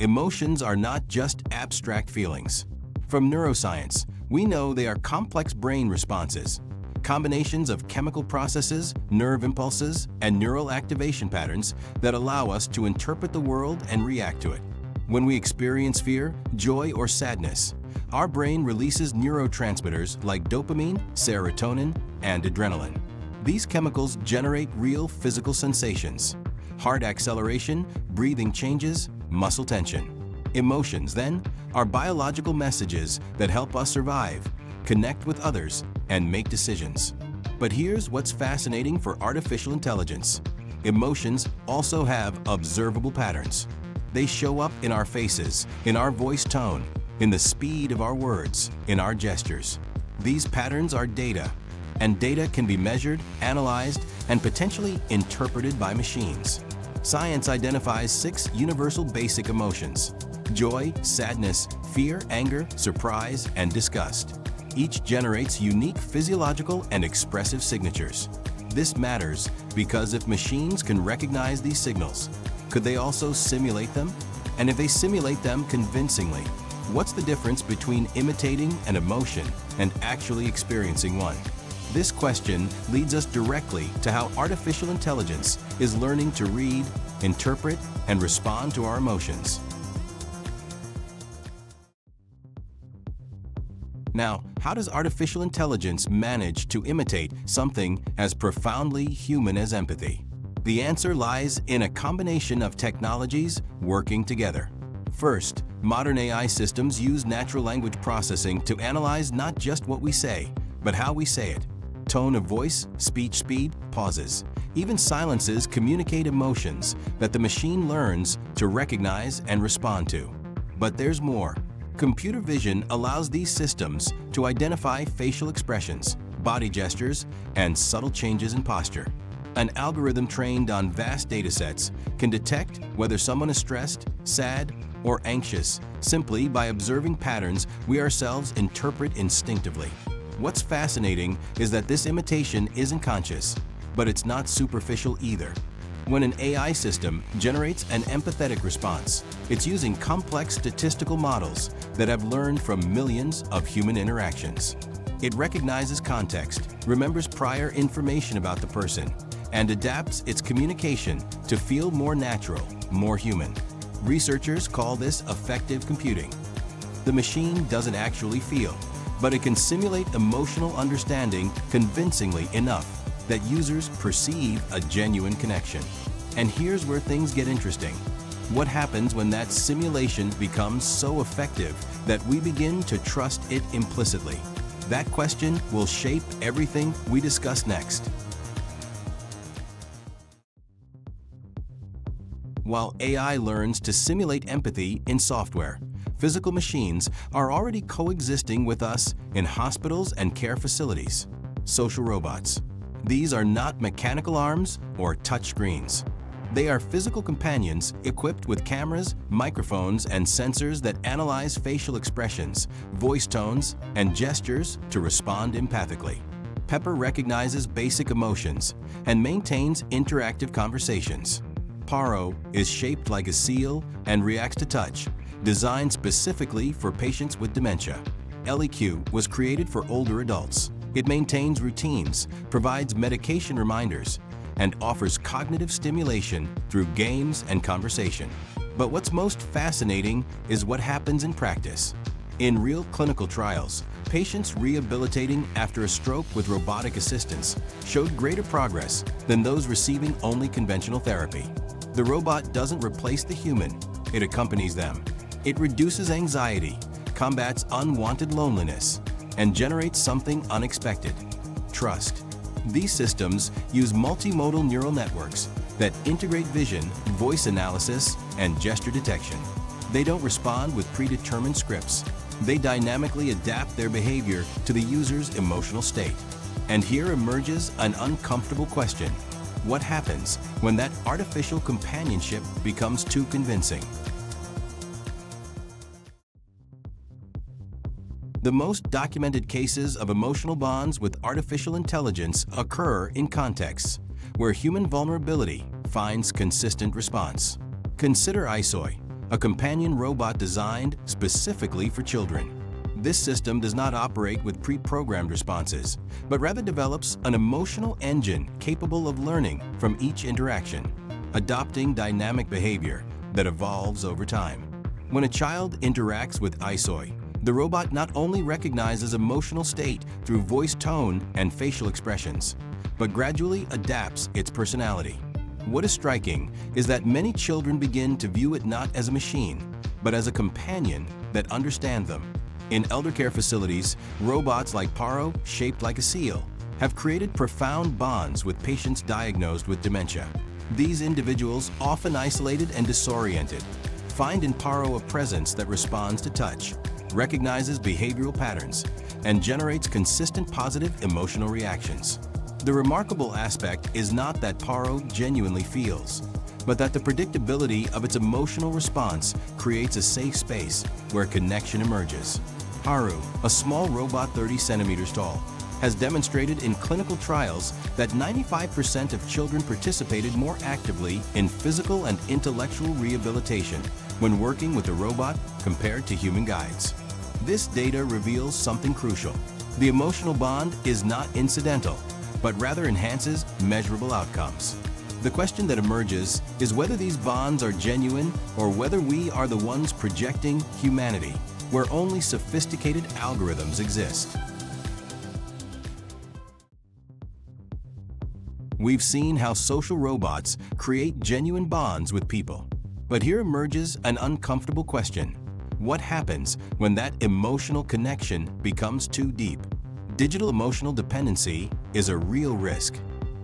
emotions are not just abstract feelings. From neuroscience, we know they are complex brain responses, combinations of chemical processes, nerve impulses, and neural activation patterns that allow us to interpret the world and react to it. When we experience fear, joy, or sadness, our brain releases neurotransmitters like dopamine, serotonin, and adrenaline. These chemicals generate real physical sensations: heart acceleration, breathing changes, muscle tension. Emotions, then, are biological messages that help us survive, connect with others, and make decisions. But here's what's fascinating for artificial intelligence. Emotions also have observable patterns. They show up in our faces, in our voice tone, in the speed of our words, in our gestures. These patterns are data, and data can be measured, analyzed, and potentially interpreted by machines. Science identifies 6 universal basic emotions: joy, sadness, fear, anger, surprise, and disgust. Each generates unique physiological and expressive signatures. This matters because if machines can recognize these signals, could they also simulate them? And if they simulate them convincingly, what's the difference between imitating an emotion and actually experiencing one? This question leads us directly to how artificial intelligence is learning to read, interpret, and respond to our emotions. Now, how does artificial intelligence manage to imitate something as profoundly human as empathy? The answer lies in a combination of technologies working together. First, modern AI systems use natural language processing to analyze not just what we say, but how we say it. Tone of voice, speech speed, pauses, even silences communicate emotions that the machine learns to recognize and respond to. But there's more. Computer vision allows these systems to identify facial expressions, body gestures, and subtle changes in posture. An algorithm trained on vast datasets can detect whether someone is stressed, sad, or anxious simply by observing patterns we ourselves interpret instinctively. What's fascinating is that this imitation isn't conscious, but it's not superficial either. When an AI system generates an empathetic response, it's using complex statistical models that have learned from millions of human interactions. It recognizes context, remembers prior information about the person, and adapts its communication to feel more natural, more human. Researchers call this affective computing. The machine doesn't actually feel, but it can simulate emotional understanding convincingly enough that users perceive a genuine connection. And here's where things get interesting. What happens when that simulation becomes so effective that we begin to trust it implicitly? That question will shape everything we discuss next. While AI learns to simulate empathy in software, physical machines are already coexisting with us in hospitals and care facilities. Social robots. These are not mechanical arms or touch screens. They are physical companions equipped with cameras, microphones, and sensors that analyze facial expressions, voice tones, and gestures to respond empathically. Pepper recognizes basic emotions and maintains interactive conversations. Paro is shaped like a seal and reacts to touch, designed specifically for patients with dementia. LEQ was created for older adults. It maintains routines, provides medication reminders, and offers cognitive stimulation through games and conversation. But what's most fascinating is what happens in practice. In real clinical trials, patients rehabilitating after a stroke with robotic assistance showed greater progress than those receiving only conventional therapy. The robot doesn't replace the human, it accompanies them. It reduces anxiety, combats unwanted loneliness, and generates something unexpected: trust. These systems use multimodal neural networks that integrate vision, voice analysis, and gesture detection. They don't respond with predetermined scripts. They dynamically adapt their behavior to the user's emotional state. And here emerges an uncomfortable question. What happens when that artificial companionship becomes too convincing? The most documented cases of emotional bonds with artificial intelligence occur in contexts where human vulnerability finds consistent response. Consider ISOI, a companion robot designed specifically for children. This system does not operate with pre-programmed responses, but rather develops an emotional engine capable of learning from each interaction, adopting dynamic behavior that evolves over time. When a child interacts with ISOI, the robot not only recognizes emotional state through voice tone and facial expressions, but gradually adapts its personality. What is striking is that many children begin to view it not as a machine, but as a companion that understands them. In elder care facilities, robots like Paro, shaped like a seal, have created profound bonds with patients diagnosed with dementia. These individuals, often isolated and disoriented, find in Paro a presence that responds to touch, recognizes behavioral patterns, and generates consistent positive emotional reactions. The remarkable aspect is not that Paro genuinely feels, but that the predictability of its emotional response creates a safe space where connection emerges. Haru, a small robot 30 centimeters tall, has demonstrated in clinical trials that 95% of children participated more actively in physical and intellectual rehabilitation when working with a robot compared to human guides. This data reveals something crucial. The emotional bond is not incidental, but rather enhances measurable outcomes. The question that emerges is whether these bonds are genuine or whether we are the ones projecting humanity where only sophisticated algorithms exist. We've seen how social robots create genuine bonds with people. But here emerges an uncomfortable question. What happens when that emotional connection becomes too deep? Digital emotional dependency is a real risk.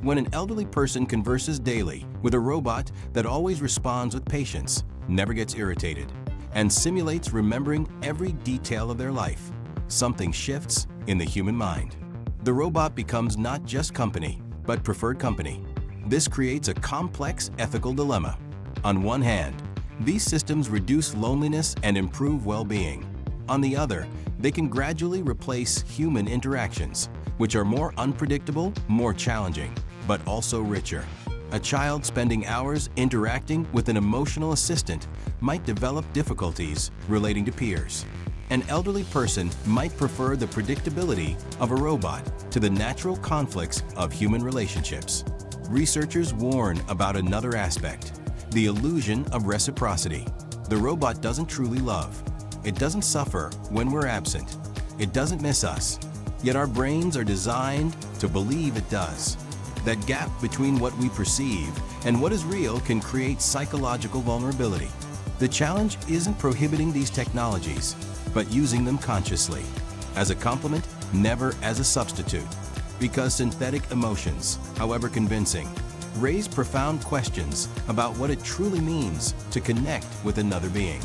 When an elderly person converses daily with a robot that always responds with patience, never gets irritated, and simulates remembering every detail of their life, something shifts in the human mind. The robot becomes not just company, but preferred company. This creates a complex ethical dilemma. On one hand, these systems reduce loneliness and improve well-being. On the other, they can gradually replace human interactions, which are more unpredictable, more challenging, but also richer. A child spending hours interacting with an emotional assistant might develop difficulties relating to peers. An elderly person might prefer the predictability of a robot to the natural conflicts of human relationships. Researchers warn about another aspect, the illusion of reciprocity. The robot doesn't truly love. It doesn't suffer when we're absent. It doesn't miss us. Yet our brains are designed to believe it does. That gap between what we perceive and what is real can create psychological vulnerability. The challenge isn't prohibiting these technologies, but using them consciously, as a complement, never as a substitute. Because synthetic emotions, however convincing, raise profound questions about what it truly means to connect with another being.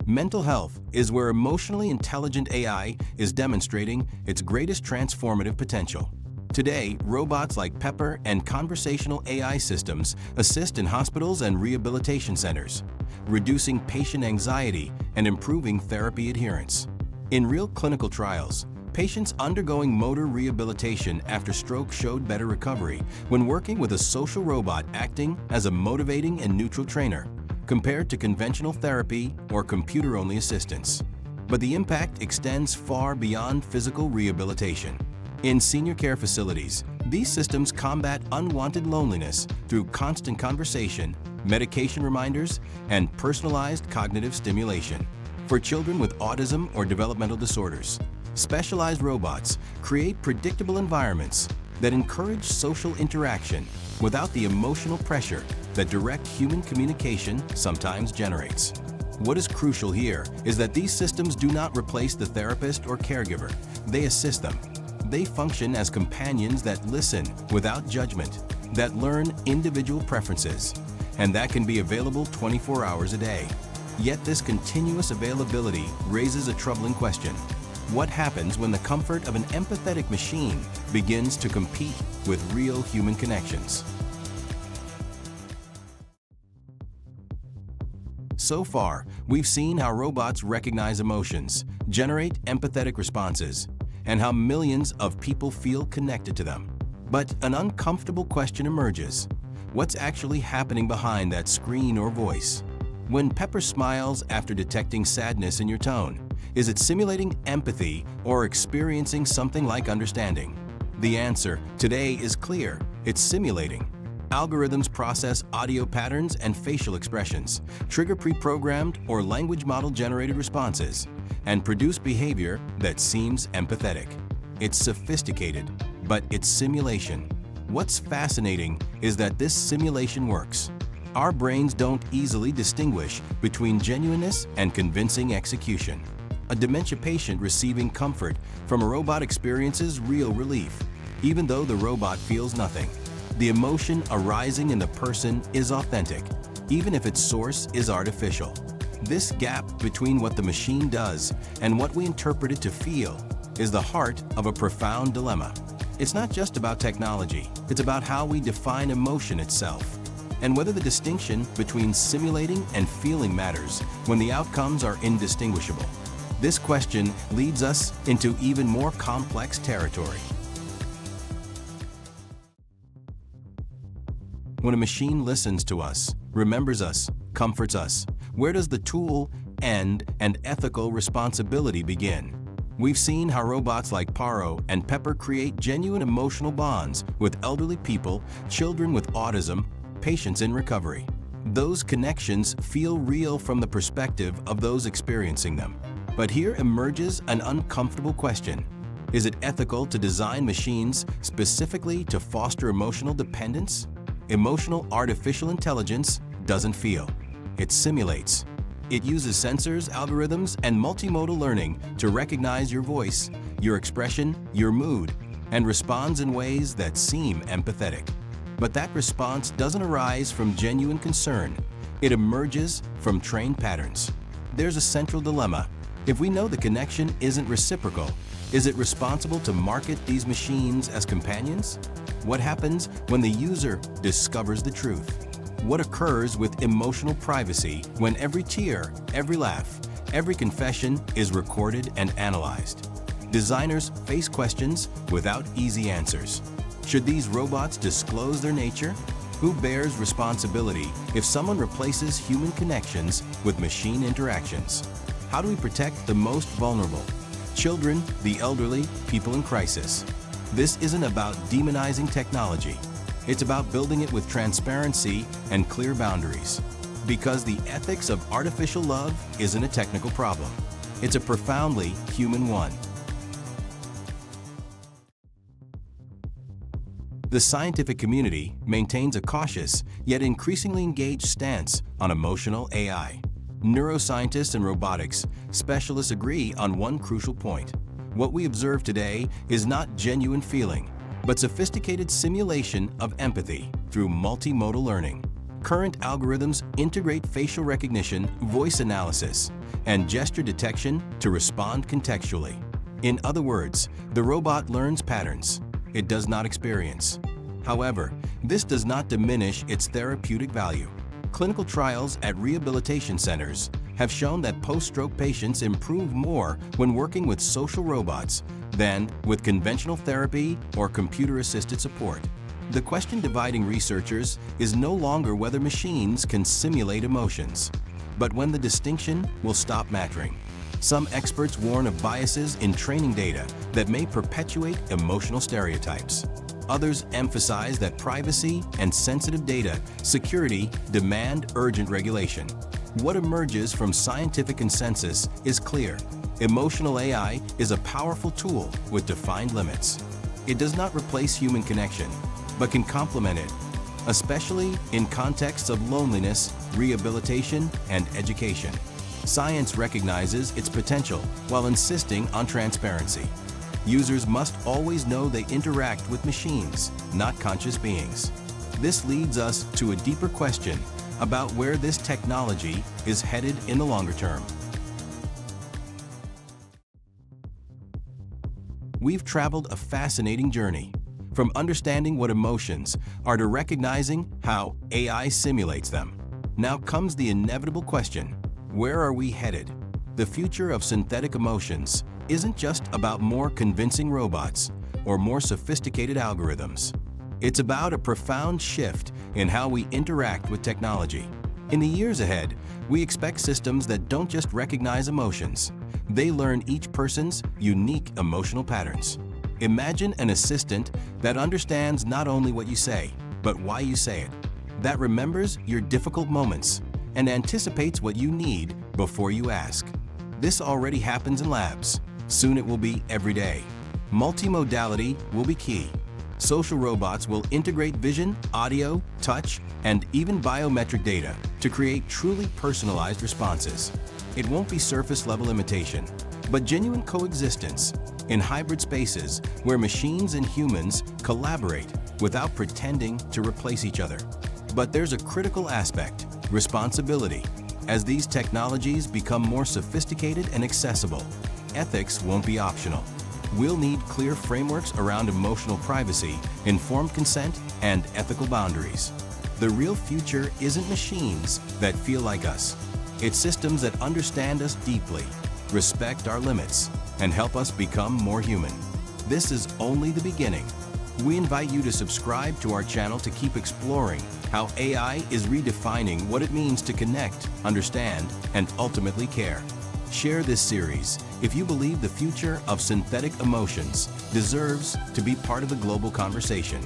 Mental health is where emotionally intelligent AI is demonstrating its greatest transformative potential. Today, robots like Pepper and conversational AI systems assist in hospitals and rehabilitation centers, reducing patient anxiety and improving therapy adherence. In real clinical trials, patients undergoing motor rehabilitation after stroke showed better recovery when working with a social robot acting as a motivating and neutral trainer, compared to conventional therapy or computer-only assistance. But the impact extends far beyond physical rehabilitation. In senior care facilities, these systems combat unwanted loneliness through constant conversation, medication reminders, and personalized cognitive stimulation. For children with autism or developmental disorders, specialized robots create predictable environments that encourage social interaction without the emotional pressure that direct human communication sometimes generates. What is crucial here is that these systems do not replace the therapist or caregiver. They assist them. They function as companions that listen without judgment, that learn individual preferences, and that can be available 24 hours a day. Yet this continuous availability raises a troubling question. What happens when the comfort of an empathetic machine begins to compete with real human connections? So far, we've seen how robots recognize emotions, generate empathetic responses, and how millions of people feel connected to them. But an uncomfortable question emerges. what's actually happening behind that screen or voice? When Pepper smiles after detecting sadness in your tone, is it simulating empathy or experiencing something like understanding? The answer today is clear. It's simulating. Algorithms process audio patterns and facial expressions, trigger pre-programmed or language model-generated responses, and produce behavior that seems empathetic. It's sophisticated, but it's simulation. What's fascinating is that this simulation works. Our brains don't easily distinguish between genuineness and convincing execution. A dementia patient receiving comfort from a robot experiences real relief, even though the robot feels nothing. The emotion arising in the person is authentic, even if its source is artificial. This gap between what the machine does and what we interpret it to feel is the heart of a profound dilemma. It's not just about technology, it's about how we define emotion itself, and whether the distinction between simulating and feeling matters when the outcomes are indistinguishable. This question leads us into even more complex territory. When a machine listens to us, remembers us, comforts us, where does the tool end and ethical responsibility begin? We've seen how robots like Paro and Pepper create genuine emotional bonds with elderly people, children with autism, patients in recovery. Those connections feel real from the perspective of those experiencing them. But here emerges an uncomfortable question. Is it ethical to design machines specifically to foster emotional dependence? Emotional artificial intelligence doesn't feel. It simulates. It uses sensors, algorithms, and multimodal learning to recognize your voice, your expression, your mood, and responds in ways that seem empathetic. But that response doesn't arise from genuine concern. It emerges from trained patterns. There's a central dilemma. If we know the connection isn't reciprocal, is it responsible to market these machines as companions? What happens when the user discovers the truth? What occurs with emotional privacy when every tear, every laugh, every confession is recorded and analyzed? Designers face questions without easy answers. Should these robots disclose their nature? Who bears responsibility if someone replaces human connections with machine interactions? How do we protect the most vulnerable? Children, the elderly, people in crisis. This isn't about demonizing technology. It's about building it with transparency and clear boundaries. Because the ethics of artificial love isn't a technical problem. It's a profoundly human one. The scientific community maintains a cautious yet increasingly engaged stance on emotional AI. Neuroscientists and robotics specialists agree on one crucial point. What we observe today is not genuine feeling, but sophisticated simulation of empathy through multimodal learning. Current algorithms integrate facial recognition, voice analysis, and gesture detection to respond contextually. In other words, the robot learns patterns. It does not experience. However, this does not diminish its therapeutic value. Clinical trials at rehabilitation centers have shown that post-stroke patients improve more when working with social robots than with conventional therapy or computer-assisted support. The question dividing researchers is no longer whether machines can simulate emotions, but when the distinction will stop mattering. Some experts warn of biases in training data that may perpetuate emotional stereotypes. Others emphasize that privacy and sensitive data security demand urgent regulation. What emerges from scientific consensus is clear. Emotional AI is a powerful tool with defined limits. It does not replace human connection, but can complement it, especially in contexts of loneliness, rehabilitation, and education. Science recognizes its potential while insisting on transparency. Users must always know they interact with machines, not conscious beings. This leads us to a deeper question about where this technology is headed in the longer term. We've traveled a fascinating journey, from understanding what emotions are to recognizing how AI simulates them. Now comes the inevitable question: where are we headed? The future of synthetic emotions isn't just about more convincing robots or more sophisticated algorithms. It's about a profound shift in how we interact with technology. In the years ahead, we expect systems that don't just recognize emotions. They learn each person's unique emotional patterns. Imagine an assistant that understands not only what you say, but why you say it, that remembers your difficult moments and anticipates what you need before you ask. This already happens in labs. Soon it will be every day. Multimodality will be key. Social robots will integrate vision, audio, touch, and even biometric data to create truly personalized responses. It won't be surface-level imitation, but genuine coexistence in hybrid spaces where machines and humans collaborate without pretending to replace each other. But there's a critical aspect: responsibility. As these technologies become more sophisticated and accessible, ethics won't be optional. We'll need clear frameworks around emotional privacy, informed consent, and ethical boundaries. The real future isn't machines that feel like us. It's systems that understand us deeply, respect our limits, and help us become more human. This is only the beginning. We invite you to subscribe to our channel to keep exploring how AI is redefining what it means to connect, understand, and ultimately care. Share this series if you believe the future of synthetic emotions deserves to be part of the global conversation.